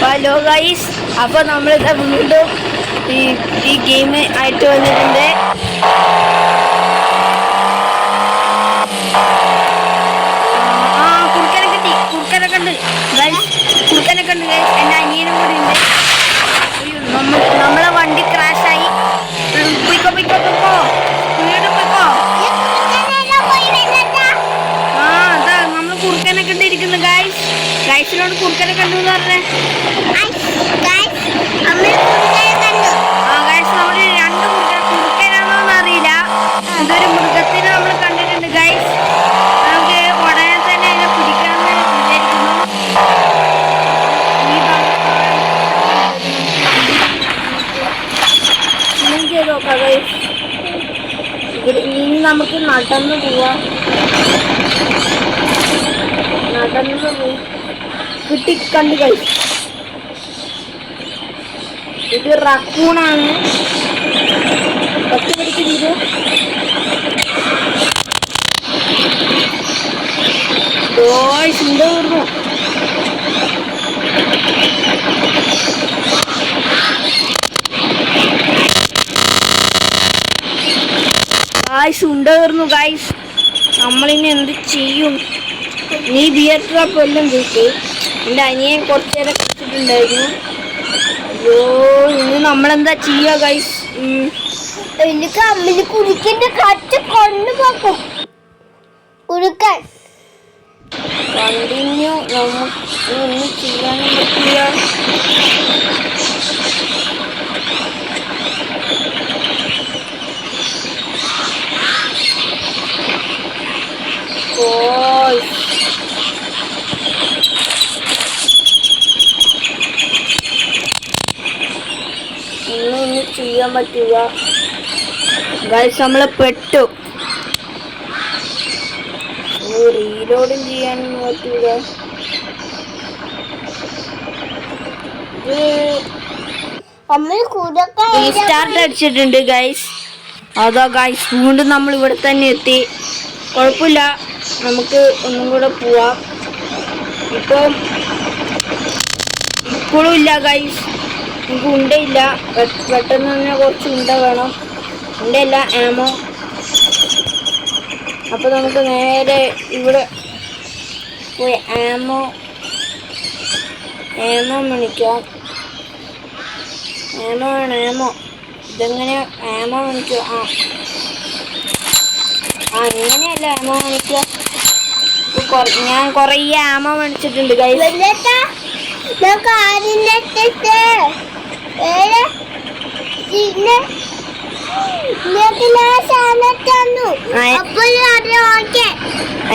Hello guys, അപ്പോൾ നമ്മളിത് വീണ്ടും ഈ ഗെയിം ആയിട്ട് വന്നിട്ടുണ്ട്. കുറുക്കനൊക്കെ ഉണ്ട് ഗൈസ്, കുറുക്കനൊക്കെ ഉണ്ട് ഗൈസ്. എൻ്റെ അനിയനും കൂടി ഉണ്ട്. നമ്മളെ വണ്ടി ക്രാഷായി. പോയിക്കോ പോയിക്കോ പോയിക്കോ, വീണ്ടും പോയിക്കോ. അതാ നമ്മൾ കുറുക്കനൊക്കെ ഇട്ടിരിക്കുന്നു ഗൈസ്. ഗൈസിനോട് കുറുക്കനൊക്കെ ഉണ്ട് എന്ന് പറഞ്ഞേ. നമ്മള് രണ്ട് കുറുക്കനാണോന്ന് അറിയില്ല. ഇതൊരു മൃഗത്തിനെ നമ്മൾ കണ്ടിട്ടുണ്ട് ഗൈസ്. നമുക്ക് ഉടനെ തന്നെ അതിനെ പിടിക്കണമെന്ന് വിചാരിക്കുന്നു. ചെയ്ത് നോക്കാം ഗൈസ്. ഇനി നമുക്ക് നടന്നു പോവാം. നടന്നു പോയി കിട്ടിക്കണ്ട് ഗൈസ്. ഇത് റക്കൂണാണ്. പത്ത് മണിക്ക് തീരു. ഉണ്ടായിരുന്നു. ഉണ്ടായിരുന്നു ഗൈസ്. നമ്മളിനി എന്ത് ചെയ്യും? നീ ബിയർ ട്രാപ്പ് എല്ലാം ചോദിച്ചു. എൻ്റെ അനിയൻ കുറച്ച് നേരം കളിച്ചിട്ടുണ്ടായിരുന്നു. അയ്യോ, ഇനി നമ്മളെന്താ ചെയ്യുക ഗൈസ്? എനിക്ക് അമ്മ കുറുക്കൻ്റെ കച്ച് കൊണ്ടുപോക്കും. കുറുക്കൻ കണ്ടിന്യൂ. നമുക്ക് ഒന്നും ചെയ്യാനും പറ്റില്ല. ഒന്നും ചെയ്യാൻ പറ്റില്ല ഗൈസ്. നമ്മളെ പെട്ടു. റീലോഡും ചെയ്യാനൊന്നും പറ്റൂല. റീസ്റ്റാർട്ട് അടിച്ചിട്ടുണ്ട് ഗൈസ്. അതാ ഗൈസ്, വീണ്ടും നമ്മൾ ഇവിടെ തന്നെ എത്തി. കുഴപ്പമില്ല, നമുക്ക് ഒന്നും കൂടെ പോവാം. ഇപ്പോഴും ഇല്ല ഗൈസ്, നമുക്ക് ഉണ്ടയില്ല. പെട്ടെന്ന് തന്നെ കുറച്ച് ഉണ്ട വേണം. ഉണ്ടയില്ല, ആമോ. അപ്പോൾ നമുക്ക് നേരെ ഇവിടെ പോയി ആമോ മേടിക്കാം. ആമോ ഇതെങ്ങനെ ആമോ മേടിക്കുക? ഇങ്ങനെയല്ല ആമോ മേടിക്കുക. ഞാൻ കുറേ ആമോ മേടിച്ചിട്ടുണ്ട് ഗൈസ്.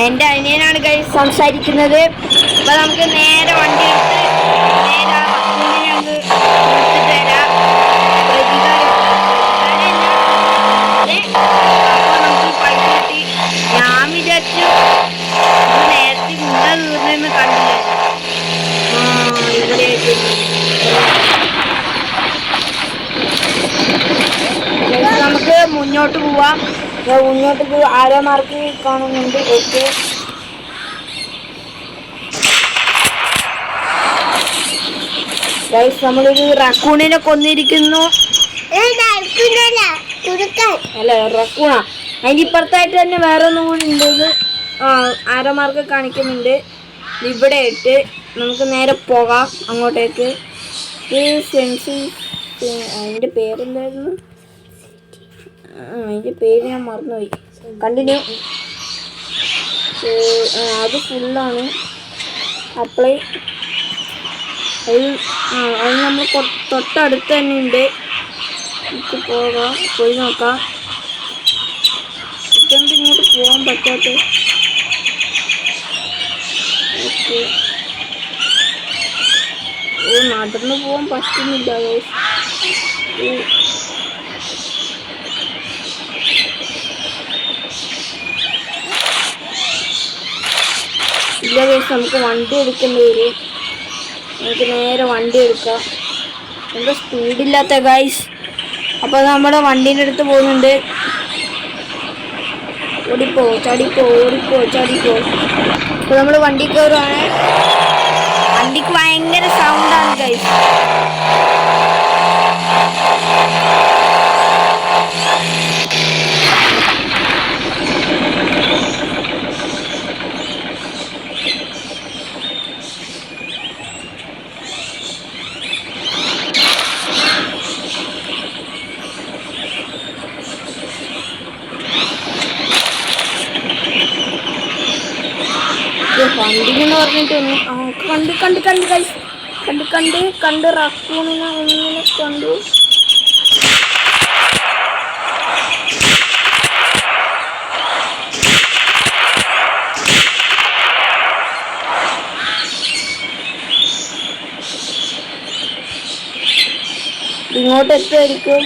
എൻ്റെ അനിയനാണ് ഗൈസ് സംസാരിക്കുന്നത്. അപ്പൊ നമുക്ക് നേരെ വണ്ടി എടുത്ത് നേരെ അങ്ങ് എടുത്തിട്ട് തരാം. അപ്പൊ നമുക്ക് പൈസ കിട്ടി. ഞാൻ വിചാരിച്ചു നേരത്തെ മുന്നേ തീർന്നെന്ന് കണ്ടില്ലേ. ഇവിടെ നമുക്ക് മുന്നോട്ട് പോവാം. മുന്നോട്ട് ആരോ മാർക്ക് കാണുന്നുണ്ട്. ഓക്കെ, ഗൈസ്, നമ്മളൊരു റക്കൂണിനെ കൊന്നിരിക്കുന്നു. അല്ല, റക്കൂണ. അതിൻ്റെ ഇപ്പുറത്തായിട്ട് തന്നെ വേറെ ഒന്നും കൂടി ഉണ്ട്. ആരോ മാർക്ക് കാണിക്കുന്നുണ്ട്. ഇവിടെ ഇട്ട് നമുക്ക് നേരെ പോകാം അങ്ങോട്ടേക്ക്. അതിൻ്റെ പേരെന്തായിരുന്നു? അതിൻ്റെ പേര് ഞാൻ മറന്നുപോയി. കണ്ടിന്യൂ. അത് ഫുള്ളാണ്. അപ്ലൈ. അത് നമ്മൾ തൊട്ടടുത്ത് തന്നെ ഉണ്ട്. നമുക്ക് പോകാം, പോയി നോക്കാം. ഇതെന്ത് ഇങ്ങോട്ട് പോകാൻ പറ്റാത്ത? ഓക്കെ, നടന്നു പോകാൻ പറ്റുന്നില്ല. ഇല്ല ഗൈസ്, നമുക്ക് വണ്ടി എടുക്കേണ്ടി വരും. നമുക്ക് നേരെ വണ്ടി എടുക്കാം. എന്താ സ്പീഡില്ലാത്ത ഗൈസ്? അപ്പോൾ നമ്മുടെ വണ്ടീൻ്റെ അടുത്ത് പോകുന്നുണ്ട്. ഓടിപ്പോ, ചാടിപ്പോ, ഓടിപ്പോ, ചാടിപ്പോ. അപ്പോൾ നമ്മൾ വണ്ടി കയറുവാണ്. വണ്ടിക്ക് ഭയങ്കര സൗണ്ടാണ് ഗൈസ്. ഫണ്ടിങ്ങെന്ന് പറഞ്ഞിട്ടൊന്നും കണ്ട് ഗൈസ്, കണ്ട് റക്കൂണിനെ ഒന്നിനെ കണ്ടു. ഇങ്ങോട്ട് എത്തുമായിരിക്കും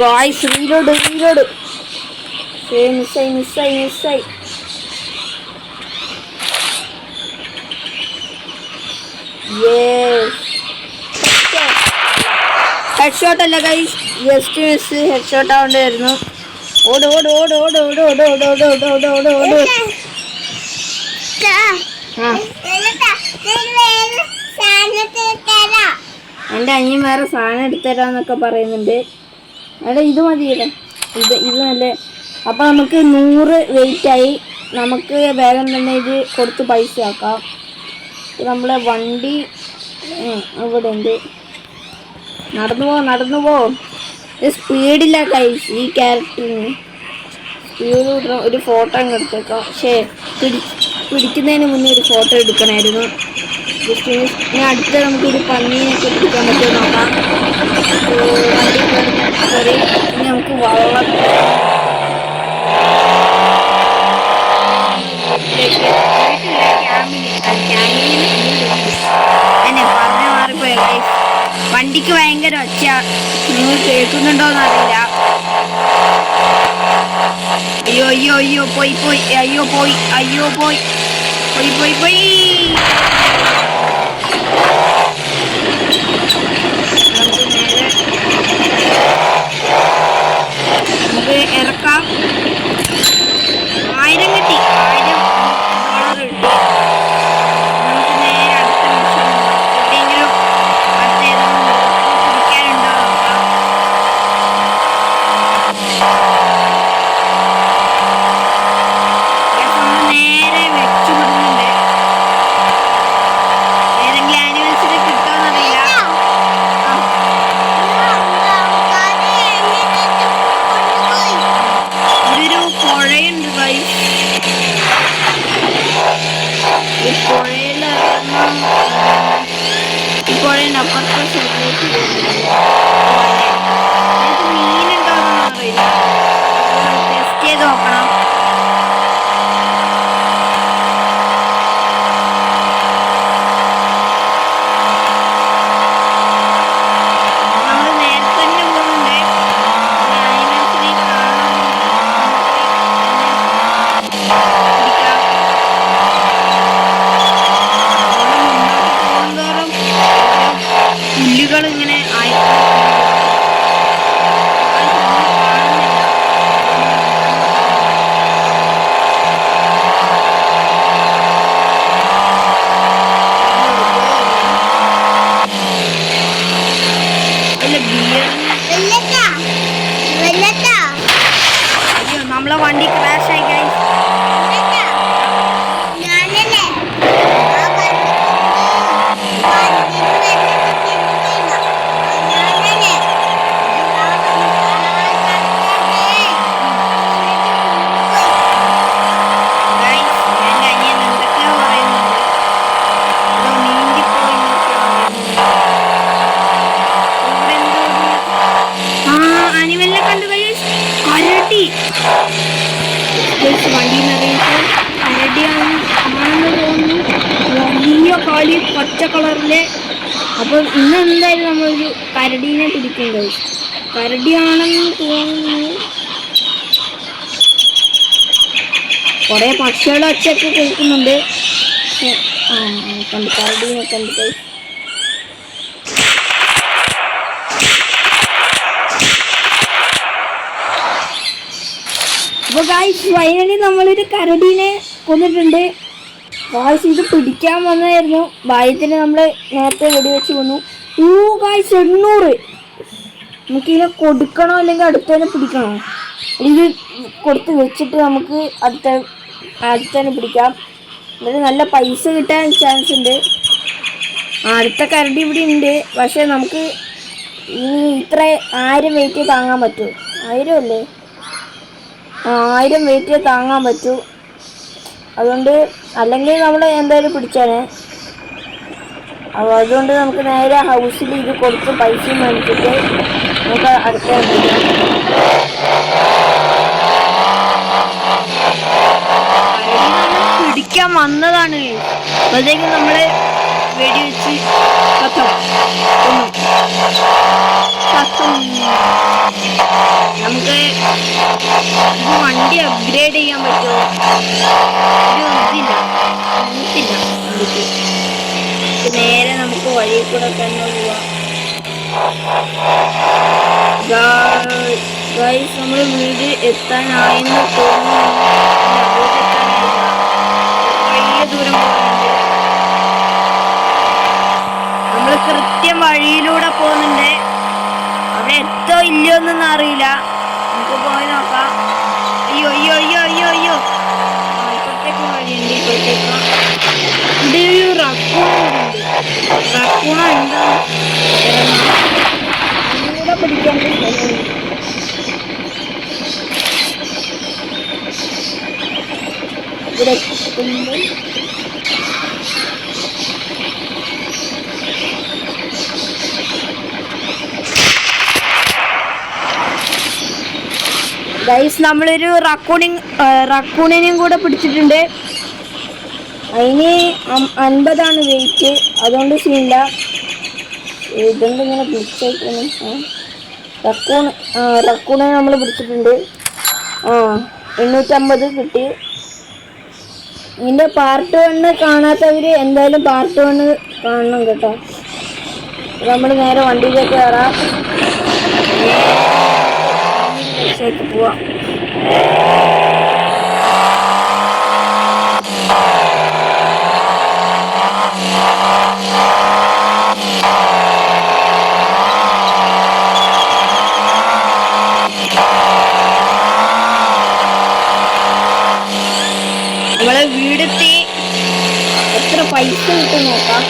ഗായ്സ്. റീലോഡ് മിസ്സായി. ഹെഡ് ഷോട്ട് അല്ല guys, just miss. Headshot ആവേണ്ടായിരുന്നു. ഓട്. എൻ്റെ അനിയൻ വേറെ സാധനം എടുത്തരാന്നൊക്കെ പറയുന്നുണ്ട്. അല്ല ഇത് മതിയല്ലേ, ഇത് നല്ല. അപ്പം നമുക്ക് 100 വെയിറ്റായി. നമുക്ക് വേഗം തന്നെ ഇത് കൊടുത്ത് പൈസ ആക്കാം. നമ്മളെ വണ്ടി ഇവിടെ ഉണ്ട്. നടന്നു പോ. സ്പീഡില്ല കൈസ് ഈ ക്യാരക്ടറിന്. സ്പീഡ് കിട്ടണം. ഒരു ഫോട്ടോ അങ്ങ് എടുത്തേക്കാം. പക്ഷേ പിടിക്കുന്നതിന് മുന്നേ ഒരു ഫോട്ടോ എടുക്കണമായിരുന്നു. ജസ്റ്റ് ഇനി അടുത്ത് നമുക്കൊരു പന്നീനൊക്കെ പിടിക്കാൻ പറ്റുമോ നോക്കാം. വണ്ടി കയറി ഇനി നമുക്ക് വള്ളം എന്നെ പറഞ്ഞു മാറിപ്പോയ ഗൈസ്. വണ്ടിക്ക് ഭയങ്കര ഒച്ച, നിങ്ങൾ കേൾക്കുന്നുണ്ടോന്ന് അറിയില്ല. അയ്യോ പോയി നമുക്ക് ഇറക്കാം. 1000 കിട്ടി. 1000 $. നമുക്ക് നേരെ അടുത്ത നിമിഷം എവിടെയെങ്കിലും പിടിക്കാനുണ്ടോ നോക്കാം. നേരെ വെച്ചു വിടുന്നുണ്ട്. ഏതെങ്കിലും ആനിമൽസിനെ കിട്ടുമെന്നറിയില്ല. ഒരു പുഴയുണ്ട് ഗൈസ്. ഈ പുഴയുടെ അപ്പുറത്തെ സൈഡിലേക്ക് മീനുണ്ടോന്നൊന്നും അറിയില്ല. ടെസ്റ്റ് ചെയ്ത് നോക്കണം. നമ്മൾ നേരത്തെ തന്നെ പോകുന്നുണ്ട്. ആനിമൽസിനെ പുല്ലുകൾ ഇങ്ങനെ നമ്മളെ വണ്ടി ക്രാഷ് ആയി ഗൈസ്. ആനിമലിനെ കണ്ടു ഗൈസ്. വണ്ടിന്നറിയിപ്പോൾ കരടിയാണെന്ന് തോന്നുന്നു. വലിയ കാലി പച്ച കളറിലെ. അപ്പം ഇന്ന് എന്തായാലും നമ്മളൊരു കരടീനെ പിടിക്കും ഗൈസ്. കരടിയാണെന്ന് തോന്നുന്നു. കുറേ പക്ഷികളുടെ ഒച്ചയൊക്കെ കേൾക്കുന്നുണ്ട്. കണ്ടു കരടീനെ കണ്ടു ഗൈസ്. അപ്പോൾ ഗൈസ് ഫൈനലി നമ്മളൊരു കരടീനെ കൊന്നിട്ടുണ്ട്. ഗായ്സ് ഇത് പിടിക്കാൻ വന്നായിരുന്നു. ഭാഗ്യത്തിന് നമ്മൾ നേരത്തെ വെടിവെച്ച് വന്നു. ഗായ്സ് 800. നമുക്കിതിനെ കൊടുക്കണോ അല്ലെങ്കിൽ അടുത്തതിനെ പിടിക്കണോ? ഇത് കൊടുത്ത് വെച്ചിട്ട് നമുക്ക് അടുത്തതിനെ പിടിക്കാം. എന്നിട്ട് നല്ല പൈസ കിട്ടാൻ ചാൻസ് ഉണ്ട്. അടുത്ത കരടി ഇവിടെ ഉണ്ട്. പക്ഷെ നമുക്ക് ഇനി ഇത്ര 1000 വെയിറ്റ് താങ്ങാൻ പറ്റൂ. 1000 അല്ലേ? 1000 വെയിറ്റ് താങ്ങാൻ പറ്റൂ. അതുകൊണ്ട് അല്ലെങ്കിൽ നമ്മൾ എന്തായാലും പിടിച്ചാണ്. അപ്പോൾ അതുകൊണ്ട് നമുക്ക് നേരെ ഹൗസിൽ ഇത് കൊടുത്ത് പൈസയും മേടിച്ചിട്ട് നമുക്ക് അടുത്ത പിടിക്കാൻ വന്നതാണ്. അപ്പോഴത്തേക്കും നമ്മൾ വെടിവെച്ച് നമുക്ക് ഇത് വണ്ടി അപ്ഗ്രേഡ് ചെയ്യാൻ പറ്റുമോ? ഒരു ഇതില്ല വണ്ടിക്ക്. നേരെ നമുക്ക് വഴി കൂടെ തന്നെ പോവാം. ഗൈസ് നമ്മൾ വീട് എത്താനായെന്ന് തോന്നുന്നു. വലിയ ദൂരം പോകുന്നുണ്ട്. നമ്മൾ കൃത്യം വഴിയിലൂടെ പോകുന്നുണ്ട്. അവിടെ എത്തോ ഇല്ലയോ എന്നൊന്നും അറിയില്ല. നമുക്ക് പോയി നോക്കാം. അയ്യോ അയ്യോ അയ്യോ അയ്യോ അയ്യോ ഇപ്പോഴത്തേക്കും വഴിയുണ്ട്. ഇപ്പോഴത്തേക്കും ഇവിടെ ഒരു റക്കൂണുണ്ട്. റക്കൂണ എന്താ കൂടെ പിടിക്കാൻ ഇവിടെ ഗൈസ് നമ്മളൊരു റക്കൂണിനെയും കൂടെ പിടിച്ചിട്ടുണ്ട്. അതിന് 50 വെയിറ്റ്. അതുകൊണ്ട് സീനില്ല. ഇതുകൊണ്ട് ഇങ്ങനെ പിടിച്ചേക്കുന്നു. റക്കൂണിനെ നമ്മൾ പിടിച്ചിട്ടുണ്ട്. 850 കിട്ടി. ഇതിൻ്റെ പാർട്ട് 1 കാണാത്തവർ എന്തായാലും പാർട്ട് 1 കാണണം കേട്ടോ. നമ്മൾ നേരെ വണ്ടിയിലേക്ക് കയറാം. പോവാം. നമ്മളെ വീടെത്തി. എത്ര പൈസ കിട്ടും നോക്കാം.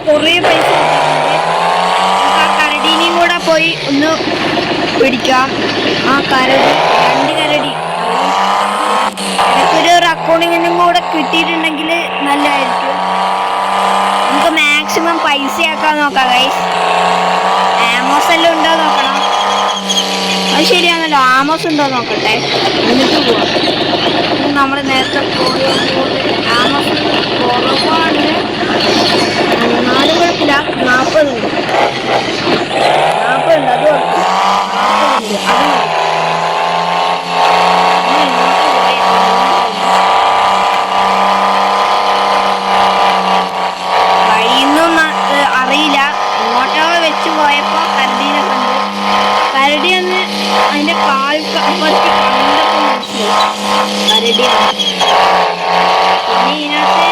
കുറേ പൈസ കിട്ടുന്നുണ്ട്. ആ കരടീനെയും കൂടെ പോയി ഒന്ന് പിടിക്കാം. ആ കരടി 2 കരടി ഇടയ്ക്കൊരു റെക്കോർഡിങ്ങിനും കൂടെ കിട്ടിയിട്ടുണ്ടെങ്കിൽ നല്ലതായിരിക്കും. നമുക്ക് മാക്സിമം പൈസയാക്കാൻ നോക്കാം ഗൈസ്. ആമോസെല്ലാം ഉണ്ടോ നോക്കണം. അത് ശരിയാണല്ലോ. ആമോസ് ഉണ്ടോ നോക്കട്ടെ. എന്നിട്ട് പോവാം. നമ്മൾ നേരത്തെ പോയ ആമോസ് കുറവാണ്. 4 കുഴപ്പമില്ല. 40 ഉണ്ട്. അത് കുഴപ്പമില്ല. 40 ഉണ്ട്. വഴിയൊന്നും അറിയില്ല. ഇങ്ങോട്ടോ വെച്ച് പോയപ്പോൾ കരടീനെ കണ്ടു. കരടി ഒന്ന് അതിൻ്റെ കാൽ അപ്പുറത്ത് കണ്ടപ്പോൾ മനസ്സിലായി കരടിയാണ്. പിന്നെ ഇതിനകത്ത്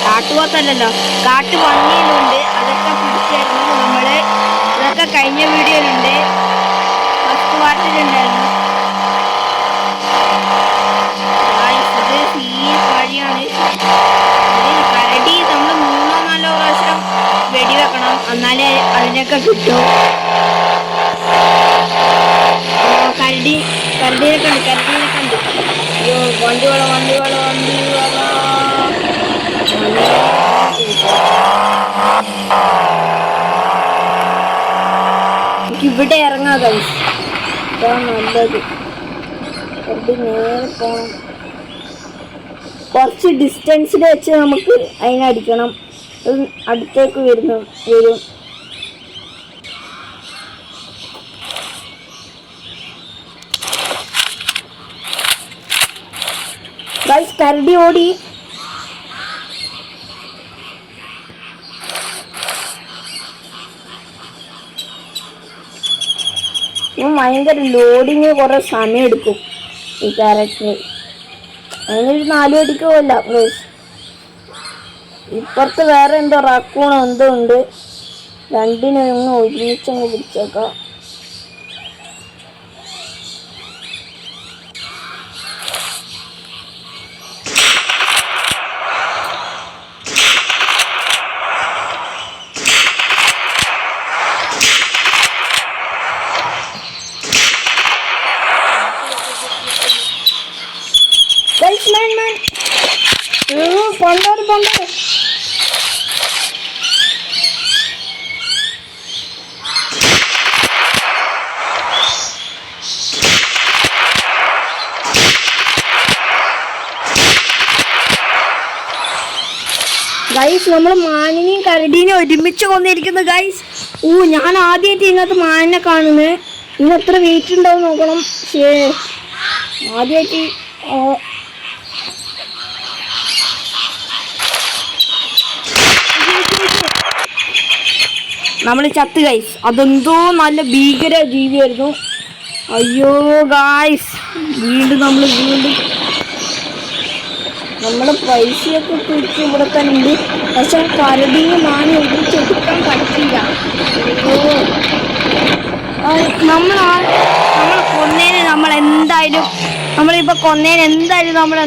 കാട്ടുപോത്തല്ലല്ലോ, കാട്ടുപന്നിയിലുണ്ട്. അതൊക്കെ പിടിച്ചായിരുന്നു നമ്മൾ. ഇതൊക്കെ കഴിഞ്ഞ വീഡിയോയിലുണ്ട്. ഫസ്റ്റ് പാർട്ടിലുണ്ടായിരുന്നു. ഇത് സീൻ വഴിയാണ്. കരടി നമ്മൾ 3-4 പ്രാവശ്യം വെടിവെക്കണം. എന്നാലേ അതിനൊക്കെ കിട്ടും. കരടീനെ കണ്ട്. അയ്യോ വണ്ടി വേണം. ഇവിടെ ഇറങ്ങാം ഗൈസ്. ഇതാണ് നല്ലത്. നേരെ പോണം. കുറച്ച് ഡിസ്റ്റൻസിൽ വെച്ച് നമുക്ക് അതിനടിക്കണം. അടുത്തേക്ക് വരും. ഗൈസ് കരടി ഓടി. ഭയങ്കര ലോഡിങ് കുറെ സമയം എടുക്കും ഈ ക്യാരക്ടർ. അതിനൊരു 4 അടിക്ക് കൊല്ലാം ഗൈസ്. ഇപ്പുറത്ത് വേറെ എന്തോ റക്കൂണോ എന്തോ ഉണ്ട്. രണ്ടിനൊന്ന് ഒരുമിച്ചങ്ങ് പിടിച്ചേക്കാം. പണ്ടോട് ഗൈസ്, നമ്മൾ മാനിനെയും കരടീനെയും ഒരുമിച്ച് കൊന്നിരിക്കുന്നു ഗൈസ്. ഞാൻ ആദ്യമായിട്ട് ഇതിനകത്ത് മാനിനെ കാണുന്നത്. ഇന്ന് എത്ര വെയിറ്റ് ഉണ്ടാവും നോക്കണം. ആദ്യമായിട്ട് നമ്മൾ ചത്ത് ഗൈസ്. അതെന്തോ നല്ല ഭീകര ജീവിയായിരുന്നു. അയ്യോ ഗൈസ്, വീണ്ടും നമ്മുടെ പൈസയൊക്കെ പിടിച്ച് ഇവിടെ തന്നെ ഉണ്ട്. പക്ഷെ കരടിയെ മാനി ഒഴിച്ചെടുക്കാൻ പറ്റില്ല. നമ്മൾ കൊന്നേനെ നമ്മളിപ്പോൾ കൊന്നേനെ എന്തായാലും നമ്മൾ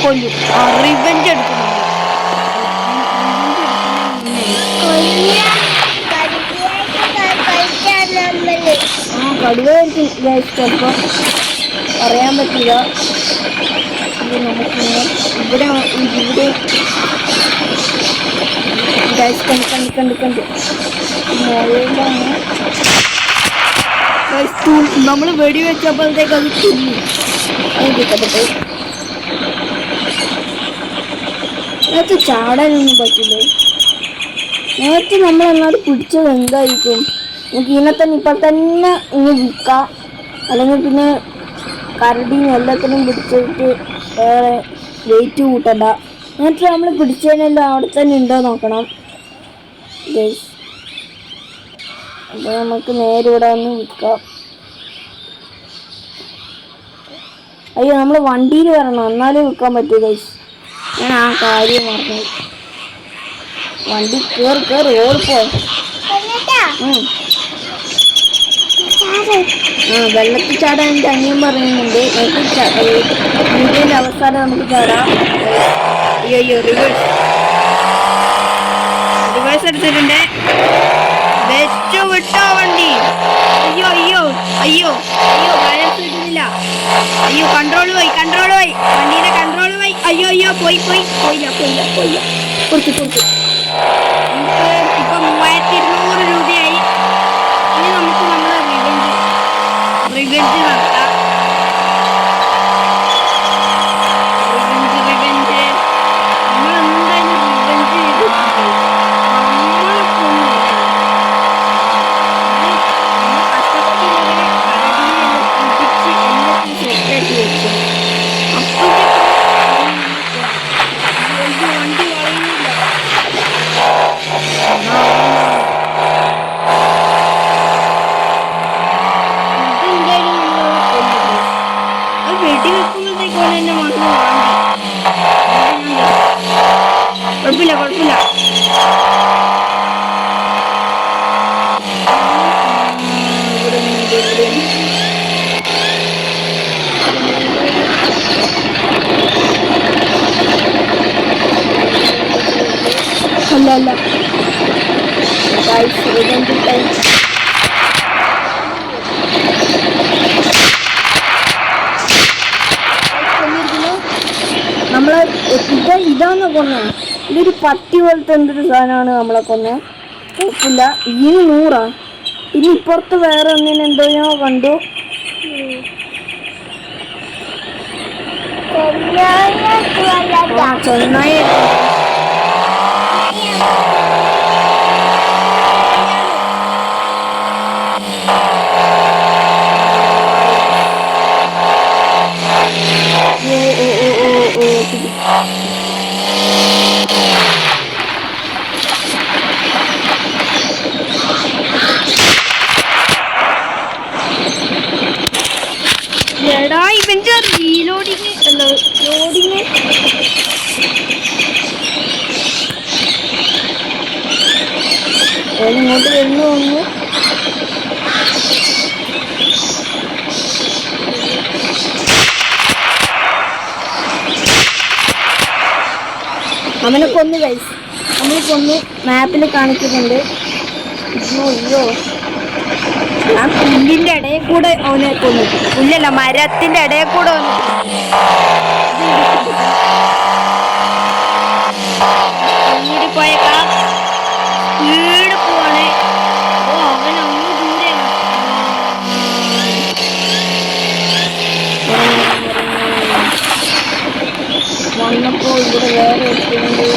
കൊല്ലും. റിവെഞ്ച് എടുക്കും. കടുവായിരിക്കും ഗൈസ്, ചിലപ്പോൾ പറയാൻ പറ്റില്ല. നമുക്ക് ഇവിടെ ഗൈസ് കണ്ട് മുകളിലാണ് നമ്മൾ വെടിവെച്ചപ്പോഴത്തേക്ക് അത് തിന്നു. നേരത്തെ ചാടാനൊന്നും പറ്റില്ല. നേരത്തെ നമ്മളെങ്ങാട് പിടിച്ചത് എന്തായിരിക്കും? നമുക്ക് ഇതിനെ തന്നെ ഇപ്പം തന്നെ ഇനി വിൽക്കാം. അല്ലെങ്കിൽ പിന്നെ കരടിയും എല്ലാത്തിനും പിടിച്ചിട്ട് വേറെ വെയിറ്റ് കൂട്ടണ്ട. എന്നിട്ട് നമ്മൾ പിടിച്ചതിനെല്ലാം അവിടെ തന്നെ ഉണ്ടോ നോക്കണം ഗൈസ്. അപ്പോൾ നമുക്ക് നേരെ ഇവിടെ വന്ന് വിൽക്കാം. അയ്യോ, നമ്മൾ വണ്ടിയിൽ വരണം, എന്നാലേ വിൽക്കാൻ പറ്റൂ ഗൈസ്. ഞാൻ ആ കാര്യം പറഞ്ഞു. വണ്ടി കയറി ഓടിപ്പോ. വെള്ളത്തിൽ ചാടാൻ എൻ്റെ അനിയൻ പറയുന്നുണ്ട്. വീഡിയോൻ്റെ അവസാനം നമുക്ക് ചാടാം. അയ്യോ റിവേഴ്സ് എടുത്തിട്ടുണ്ട്. വിട്ടോ വണ്ടി. അയ്യോ ബാലൻസ് കിട്ടുന്നില്ല. കൺട്രോൾ പോയി. വണ്ടീൻ്റെ കൺട്രോൾ പോയി. അയ്യോ പോയില്ല. കൊടുത്തു. ഇപ്പൊ 3200 രൂപയായി. ഇനി നമുക്ക് റിവെഞ്ച് നടത്താം. റിവെഞ്ച് നമ്മളെന്തായാലും റിവെഞ്ച് ചെയ്തിട്ടുണ്ട്. സെറ്റാക്കി വെച്ചു. വണ്ടി വളയുന്നില്ല. വെടിവെക്കുമ്പോഴത്തേക്കാണ് എന്നെ മണ്ണ് വാങ്ങി. കുഴപ്പമില്ല. അല്ല നമ്മളെ ഇതാന്ന് കൊന്നേ. ഇതൊരു പട്ടി പോലത്തെ എന്തൊരു സാധനമാണ് നമ്മളെ കൊന്നേ. കുഴപ്പമില്ല. ഇതിന് 100. ഇനി ഇപ്പുറത്ത് വേറെ ഒന്നിനെന്തോ ഞാൻ കണ്ടു. ചെന്നായി അവനെ കൊന്നു ഗൈസ്, നമ്മൾ കൊന്നു. മാപ്പിൽ കാണിക്കുന്നുണ്ട്. അയ്യോ, ആ പുല്ലിന്റെ ഇടയിൽ കൂടെ അവനെ കൊന്നു. പുല്ലല്ല, മരത്തിന്റെ ഇടയിൽ കൂടെ അവനെ പോയേക്കാം. സ്പീഡ് പോവാണ്. ഓ, അവൻ അങ്ങ് ദൂരെ വന്നപ്പോ ഇവിടെ വേറെ എത്തുന്നുണ്ട്.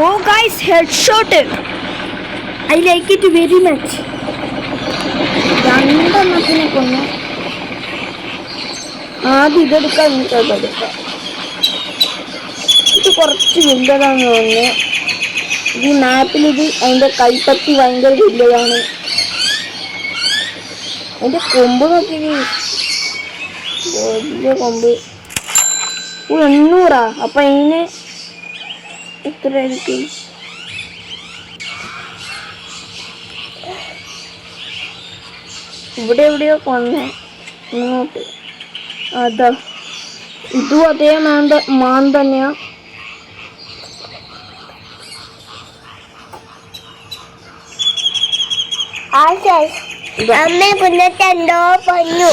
Oh guys, headshot. I like it very much. രണ്ടെണ്ണത്തിനെ കൊന്നു. ആദ്യം ഇതെടുക്കാം, ഇതെടുക്കാം. ഇത് കുറച്ച് വലുതാന്ന് തോന്നുന്നു. ഈ മാപ്പിൽ ഇത് അതിന്റെ കൈപ്പത്തി ഭയങ്കര വലുതാണ്. അതിന്റെ കൊമ്പ് നോക്കി, വലിയ കൊമ്പ്. 800. അപ്പൊ അതിന് എത്ര ആയിരിക്കും? ഇവിടെ എവിടെയോ കൊന്നേ, ഇങ്ങോട്ട്. അതാ, ഇതും അതേ മാൻ തന്നെയാ.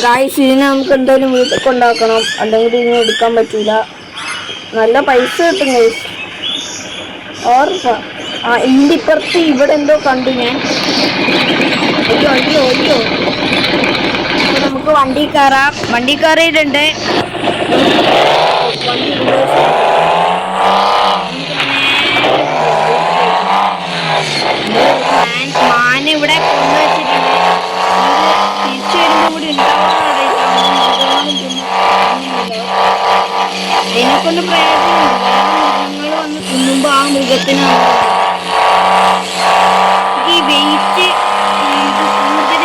ഗായ്സ്, ഇതിനെ നമുക്ക് എന്തായാലും വീട്ടിൽ കൊണ്ടാക്കണം, അല്ലെങ്കിൽ ഇതിനെ എടുക്കാൻ പറ്റൂല. നല്ല പൈസ കിട്ടും ഗൈസ്, ഓർമ്മ. ഇതിന്റെ ഇപ്പുറത്ത് ഇവിടെ എന്തോ കണ്ടു ഞാൻ. അയ്യോ അയ്യോ അയ്യോ. അപ്പൊ നമുക്ക് വണ്ടി കയറാം. വണ്ടി കയറിയിട്ടുണ്ട്. വണ്ടി മാൻ ഇവിടെ കൊണ്ടുവച്ചിട്ടുണ്ട്. തിരിച്ചു വരുമ്പോ കൂടി അതിനെക്കൊണ്ട് പ്രയോജനമുണ്ട്. മൃഗങ്ങൾ വന്ന് തിന്നുമ്പോ ആ മൃഗത്തിന് ഈ വെയിറ്റ് കൂടുതൽ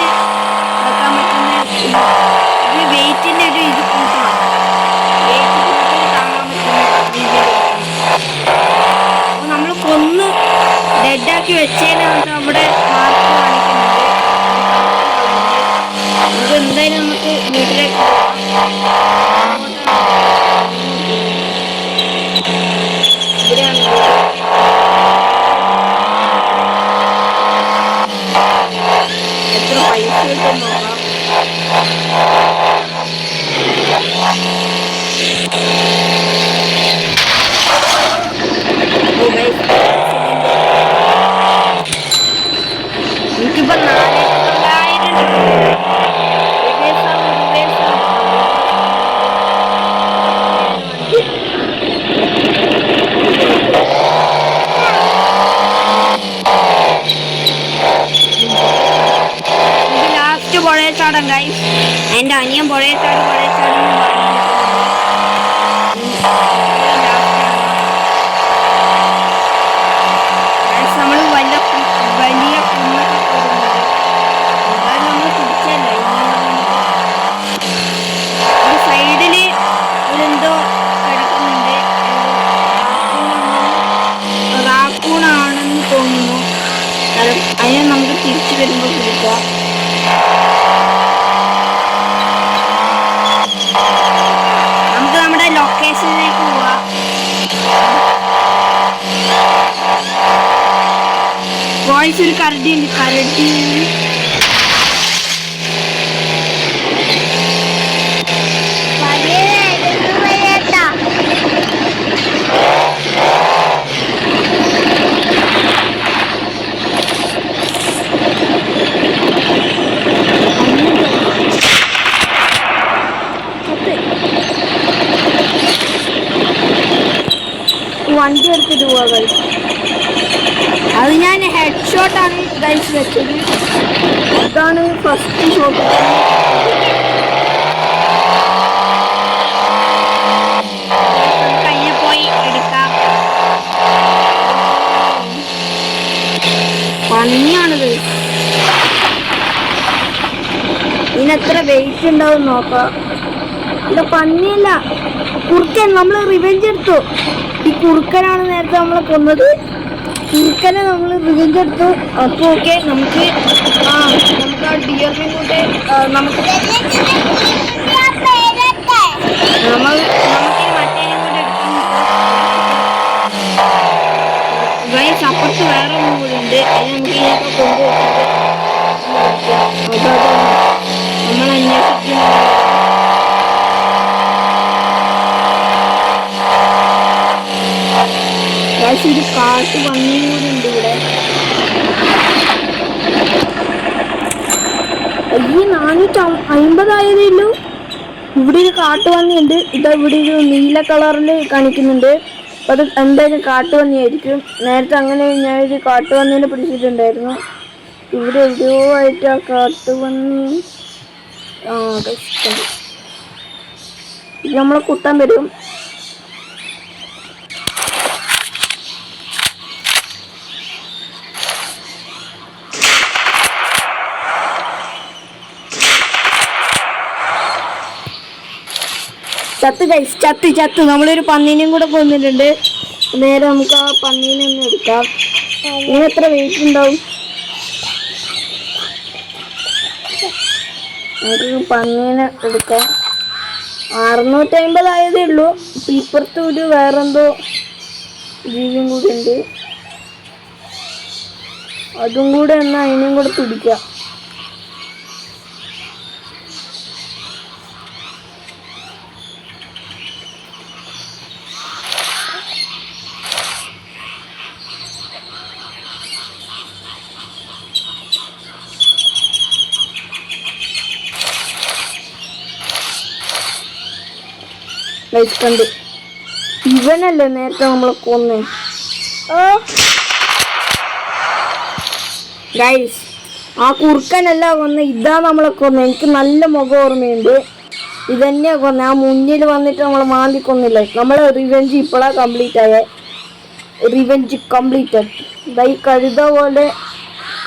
വെക്കാൻ പറ്റുന്ന ഇത് വെയിറ്റിന്റെ ഒരു ഇത് കൂട്ടണം. വെയിറ്റ് കൂടുതൽ താങ്ങാൻ പറ്റുന്ന രീതിയിൽ നമ്മൾ കൊന്ന് ഡെഡാക്കി വെച്ചതിനകത്ത് അവിടെ മാർക്ക് കാണിക്കുന്നുണ്ട്. നമുക്ക് എന്തായാലും നമുക്ക് വീട്ടിലേക്ക് ഇവിടെയാണ്. എത്ര പൈസ കിട്ടും നോക്കാം. എനിക്കിപ്പോ 4900 ലാസ്റ്റ് പുഴയ ചാടം ഗൈസ്. എന്റെ അനിയൻ പുഴയ ചാടി നമ്മള് വലിയ കുന്നൊക്കെ പോകുന്നത് നമ്മൾ തിരിച്ചല്ല. ഒരു സൈഡില് ഒരെന്തോ കിടക്കുന്നുണ്ട്. റാക്കൂണാണെന്ന് തോന്നുന്നു. അതിനെ നമുക്ക് തിരിച്ചു വരുമ്പോ പിടിക്കാം. നമുക്ക് നമ്മുടെ ലൊക്കേഷനിലേക്ക് പോവാം. വോയിസ് ഒരു കരടി ഉണ്ട്. കരടി വണ്ടി എടുത്തിട്ട് പോവാ ഗൈസ്. അത് ഞാൻ ഹെഡ് ഷോട്ടാണ് ഗൈസ് വെച്ചത്. അതാണ് ഫസ്റ്റ് ഷോട്ട്. കയ്യിൽ പോയി എടുക്കാം. പന്നിയാണിത്. ഇതിനെത്ര വെയിറ്റ് ഉണ്ടാവും നോക്കാം. ഇല്ല, പന്നിയല്ല, കുറുക്കൻ. നമ്മൾ റിവെഞ്ച് എടുത്തു. ഈ കുറുക്കനാണ് നേരത്തെ നമ്മളെ കൊന്നത്. കുറുക്കനെ നമ്മൾ റിവെഞ്ച് എടുത്തു. അപ്പോൾ ഓക്കെ, നമുക്ക് ആ ഡിയറിനെ കൂടെ നമുക്ക് നമുക്കിനി മറ്റേനും കൂടെ എടുക്കാം. അപ്പുറത്ത് വേറെ ഒന്നും കൂടെ ഉണ്ട്. അതിന് നമുക്ക് ഇതിനൊക്കെ കൊണ്ടുപോയിട്ട് നമ്മൾ അന്വേഷിക്കുന്നു. ഒരു കാട്ട് പന്നിയും കൂടി ഉണ്ട് ഇവിടെ. ഈ 450 ആയതേ ഉള്ളൂ. ഇവിടെ ഒരു കാട്ടുപന്നിയുണ്ട്. ഇതാ ഇവിടെ ഒരു നീല കളറിൽ കാണിക്കുന്നുണ്ട്. അത് എന്തായാലും കാട്ടുപന്നിയായിരിക്കും. നേരത്തെ അങ്ങനെ ഞാനൊരു കാട്ടുപന്നീനെ പിടിച്ചിട്ടുണ്ടായിരുന്നു. ഇവിടെ എവിടെയോ ആയിട്ട് ആ കാട്ടുപന്നി ഇത് നമ്മളെ കുട്ടാൻ വരും. ചത്ത് നമ്മളൊരു പന്നീനെയും കൂടെ കൊന്നിട്ടുണ്ട്. നേരെ നമുക്ക് ആ പന്നീനെ ഒന്ന് എടുക്കാം. ഇതിന് എത്ര വെയിറ്റ് ഉണ്ടാവും? നമുക്ക് പന്നീനെ എടുക്കാം. 650 ആയതേ ഉള്ളൂ. ഇപ്പുറത്ത് ഒരു വേറെന്തോ ജീവിയും കൂടി ഉണ്ട്. അതും കൂടെ എന്നാൽ അതിനെയും കൂടെ പിടിക്കാം. കണ്ട് ഇവനല്ലേ നേരത്തെ നമ്മളെ കൊന്നേ. ഗൈസ്, ആ കുറുക്കനല്ല കൊന്നേ, ഇതാ നമ്മളെ കൊന്നേ. എനിക്ക് നല്ല മുഖം ഓർമ്മയുണ്ട്. ഇതന്നെയാ കൊന്നേ. ആ മുന്നിൽ വന്നിട്ട് നമ്മളെ മാന്തി കൊന്നില്ലേ. നമ്മളെ റിവെഞ്ച് ഇപ്പോഴാണ് കംപ്ലീറ്റ് ആയേ. Revenge completed. ഇതാ ഈ കഴുത പോലെ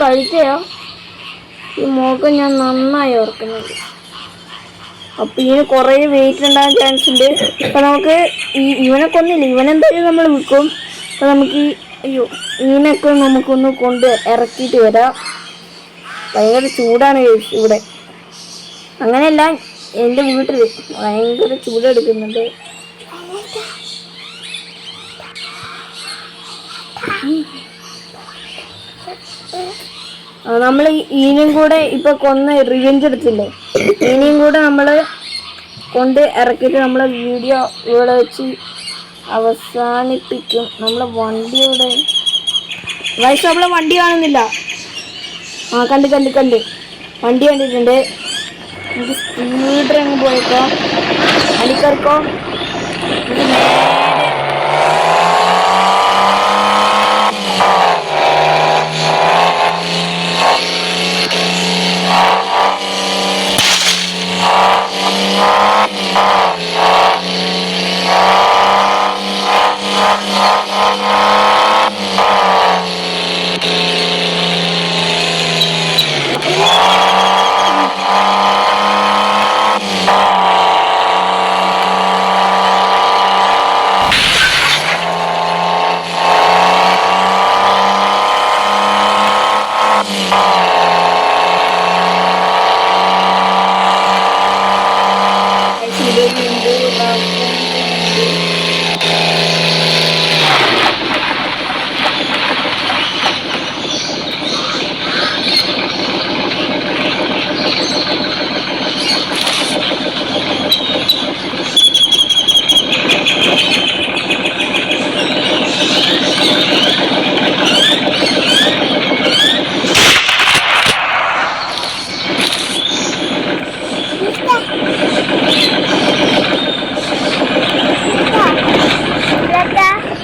കഴുതയാ. ഈ മുഖം ഞാൻ നന്നായി ഓർക്കുന്നുണ്ട്. അപ്പൊ ഇതിന് കുറെ വെയിറ്റ് ഉണ്ടാകാൻ ചാൻസ് ഉണ്ട്. അപ്പൊ നമുക്ക് ഇവനെ കൊന്നില്ല, ഇവനെന്തായാലും നമ്മൾ വിൽക്കും. അപ്പൊ നമുക്ക് ഇതിനൊക്കെ നമുക്കൊന്ന് കൊണ്ട് ഇറക്കിയിട്ട് വരാം. ഭയങ്കര ചൂടാണ് ഇവിടെ. അങ്ങനെയല്ല, എൻ്റെ വീട്ടിൽ ഭയങ്കര ചൂടെടുക്കുന്നുണ്ട്. നമ്മൾ ഈനും കൂടെ ഇപ്പൊ കൊന്ന റിവെഞ്ച് എടുത്തില്ലേ, ഇനിയും കൂടെ നമ്മൾ കൊണ്ട് ഇറക്കിയിട്ട് നമ്മളെ വീഡിയോ ഇവിടെ വെച്ച് അവസാനിപ്പിക്കും. നമ്മളെ വണ്ടിയുടെ വയസ്സ് നമ്മളെ വണ്ടി കാണുന്നില്ല. കണ്ട് വണ്ടി കണ്ടിട്ടുണ്ട്. നമുക്ക് സ്പീഡിൽ അങ്ങ് പോയേക്കോ. അടിക്കറിക്കോ.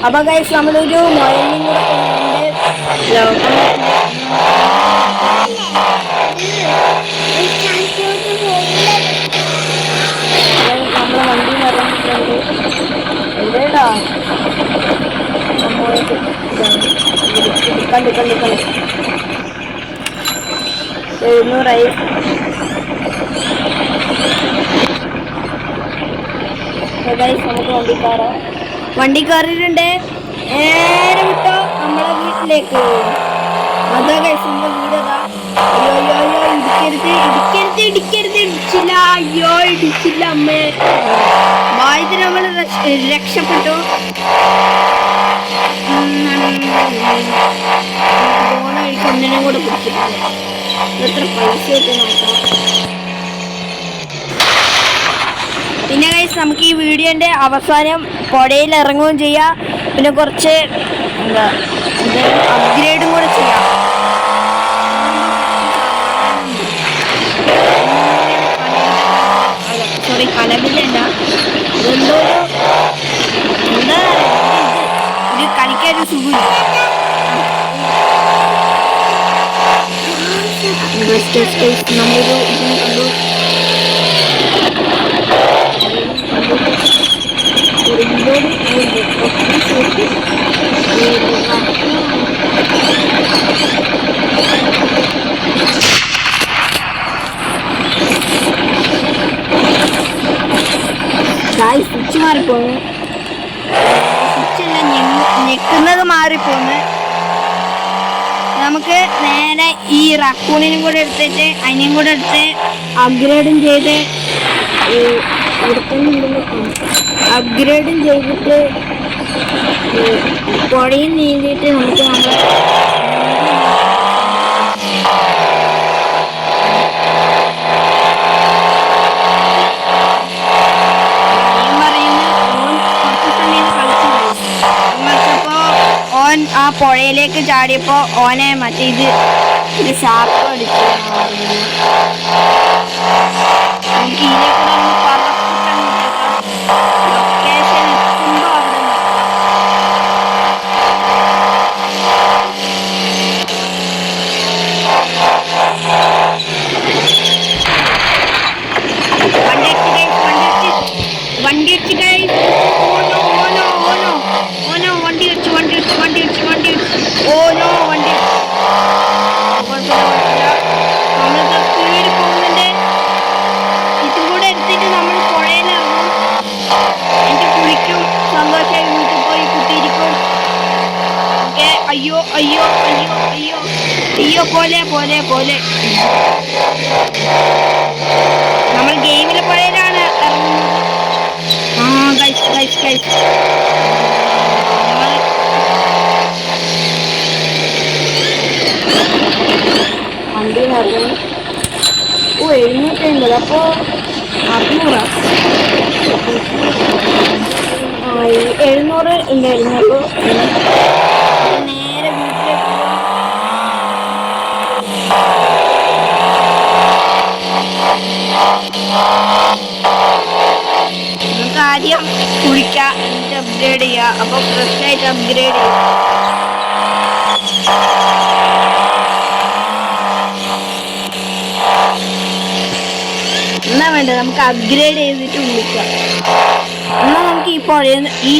അപ്പൊ ഗൈസ്, നമ്മളൊരു മുയലിനും കൂടെ നമ്മളെ വണ്ടി നിറഞ്ഞിട്ടുണ്ട്. എവിടെടാ കണ്ട് 700 ഗൈസ്, നമുക്ക് വണ്ടി കയറിയിട്ടുണ്ട്. നേരെ വിട്ടോ നമ്മളെ വീട്ടിലേക്ക്. അതാ ഗൈസ് നമ്മുടെ വീടതാ. അയ്യോ അയ്യോ അയ്യോ ഇടിക്കരുത് ഇടിക്കരുത് ഇടിക്കരുത്. ഇടിച്ചില്ല. അയ്യോ ഇടിച്ചില്ല അമ്മേ. വായത് നമ്മൾ രക്ഷപ്പെട്ടു. പോണ വഴിക്ക് ഒന്നിനും കൂടെ പിടിച്ചിട്ടുണ്ട്. എത്ര പൈസ കിട്ടി നോക്കാം. പിന്നെ ഗൈസ് നമുക്ക് ഈ വീഡിയോന്റെ അവസാനം പുഴയിൽ ഇറങ്ങുകയും ചെയ്യാം. പിന്നെ കുറച്ച് എന്താ അപ്ഗ്രേഡും കൂടെ ചെയ്യാം. സോറി കലമില്ല. എന്തോ എന്താ ഇത് കളിക്കാനൊരു സുഖമില്ല. നമ്മളൊരു ഇതിനെ കണ്ടു. സ്വിച്ച് മാറിപ്പോന്ന്. സ്വിച്ചല്ല ഞെക്കുന്നത് മാറിപ്പോന്ന്. നമുക്ക് നേരെ ഈ റക്കൂണിനും കൂടെ എടുത്തിട്ട് അതിനെയും കൂടെ എടുത്ത് അപ്ഗ്രേഡും ചെയ്ത് അപ്ഗ്രേഡും ചെയ്തിട്ട് പുഴയിൽ നീന്തിയിട്ട് നമുക്ക് നമ്മുടെ ഓൻ ആ പുഴയിലേക്ക് ചാടിയപ്പോ ഓനെ മറ്റേ ഇത് ഷാർപ്പ് അടിച്ചു. നമുക്ക് ഇതിലേക്കൂടെ ലൊക്കേഷൻ എത്തുമ്പോ അവിടെ വണ്ടി അടിച്ച് ഗൈസ്. ഓനോ ഓനോ ഓനോ ഓനോ വണ്ടി അടിച്ചു വണ്ടി അടിച്ചു വണ്ടി അടിച്ചു വണ്ടി അടിച്ചു. ഓനോ വണ്ടി നമ്മളിപ്പോ സ്പീഡിൽ പോകുന്നുണ്ട്. ഇതും കൂടെ എടുത്തിട്ട് നമ്മൾ പുഴയിലിറങ്ങും. എനിക്ക് കുളിക്കും. സന്തോഷമായി വീട്ടിൽ പോയി കുത്തിയിരിക്കും. ഓക്കെ. അയ്യോ അയ്യോ അയ്യോ അയ്യോ അയ്യോ പോലെ പോലെ പോലെ. നമ്മൾ ഗെയിമിലെ പുഴയിലാണ് ഇറങ്ങുന്നത്. ആ ഗൈസ് ഗൈസ് ഗൈസ് വണ്ടി ഇറങ്ങി. ഓ 750. അപ്പോൾ 600. 700 ഉണ്ടായിരുന്നു. അപ്പോൾ നേരെ വീട്ടിലേക്ക് പോവാം. നമുക്ക് ആദ്യം കുളിക്കാം, എന്നിട്ട് അപ്ഗ്രേഡ് ചെയ്യാം. അപ്പോൾ ഫ്രഷ് ആയിട്ട് അപ്ഗ്രേഡ് ചെയ്യാം. എന്നാ വേണ്ട നമുക്ക് അപ്ഗ്രേഡ് ചെയ്തിട്ട് കുളിക്കാം. എന്നാൽ നമുക്ക് ഈ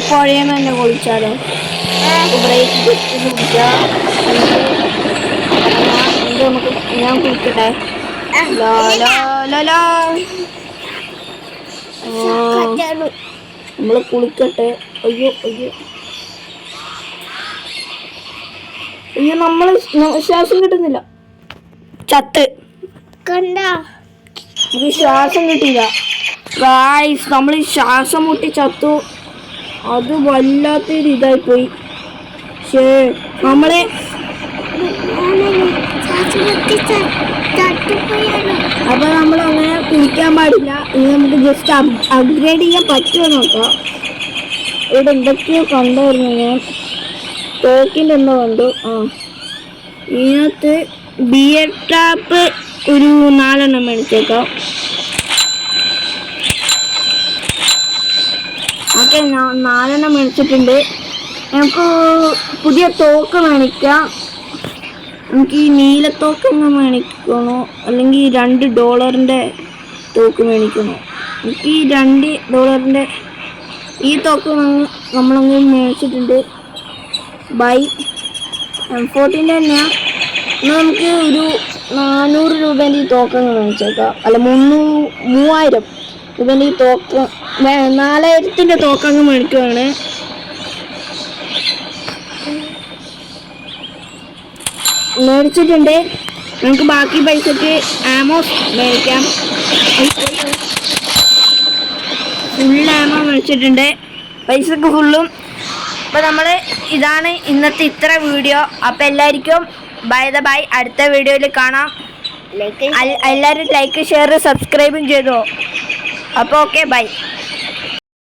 പുഴയെന്ന് തന്നെ കുളിച്ചാലോ. ബ്രേക്ക് കുളിക്കാം. നമുക്ക് ഞാൻ കുളിക്കട്ടെ. നമ്മള് കുളിക്കട്ടെ. അയ്യോ അയ്യോ അയ്യോ നമ്മള് ശ്വാസം കിട്ടുന്നില്ല. ചത്ത് കണ്ട നമുക്ക് ശ്വാസം കിട്ടിയില്ല ഗായ്സ്. നമ്മൾ ശ്വാസം മുട്ടി ചത്തു. അത് വല്ലാത്തൊരു ഇതായിപ്പോയി. പക്ഷേ നമ്മള് അപ്പൊ നമ്മൾ അങ്ങനെ കുളിക്കാൻ പാടില്ല. ഇനി നമുക്ക് ജസ്റ്റ് അപ്ഗ്രേഡ് ചെയ്യാൻ പറ്റുമോ നോക്കാം. ഇവിടെ എന്തൊക്കെയോ കണ്ടായിരുന്നു ഞാൻ. തോക്കിൻ്റെ എന്തോ കണ്ടു. ആ ഇതിനകത്ത് ബിയർ ടാപ്പ് ഒരു 4 മേടിച്ചേക്കാം. ഓക്കെ 4 മേടിച്ചിട്ടുണ്ട്. നമുക്ക് പുതിയ തോക്ക് മേടിക്കാം. നമുക്ക് ഈ നീലത്തോക്ക് തന്നെ മേടിക്കണോ അല്ലെങ്കിൽ $2 തോക്ക് മേടിക്കണോ? എനിക്ക് ഈ $2 ഈ തോക്ക് നമ്മളങ്ങനെ മേടിച്ചിട്ടുണ്ട്. ബൈ M14 തന്നെയാണ്. എന്നാൽ നമുക്ക് ഒരു 400 രൂപേൻ്റെ ഈ തോക്കങ്ങ് മേടിച്ചേക്കാം. അല്ല 3000 രൂപേൻ്റെ ഈ തോക്ക് 4000-ൻ്റെ തോക്കങ്ങ് മേടിക്കുവാണ്. മേടിച്ചിട്ടുണ്ട്. നമുക്ക് ബാക്കി പൈസക്ക് ആമോസ് മേടിക്കാം. ഫുൾ ആമോ മേടിച്ചിട്ടുണ്ട്, പൈസക്ക് ഫുള്ളും. അപ്പോൾ നമ്മൾ ഇതാണ് ഇന്നത്തെ ഇത്ര വീഡിയോ. അപ്പോൾ എല്ലാവർക്കും ബൈ. അടുത്ത വീഡിയോയിൽ കാണാം. എല്ലാവരും ലൈക്ക് ഷെയർ സബ്സ്ക്രൈബും ചെയ്തോ. അപ്പോൾ ഓക്കെ ബൈ.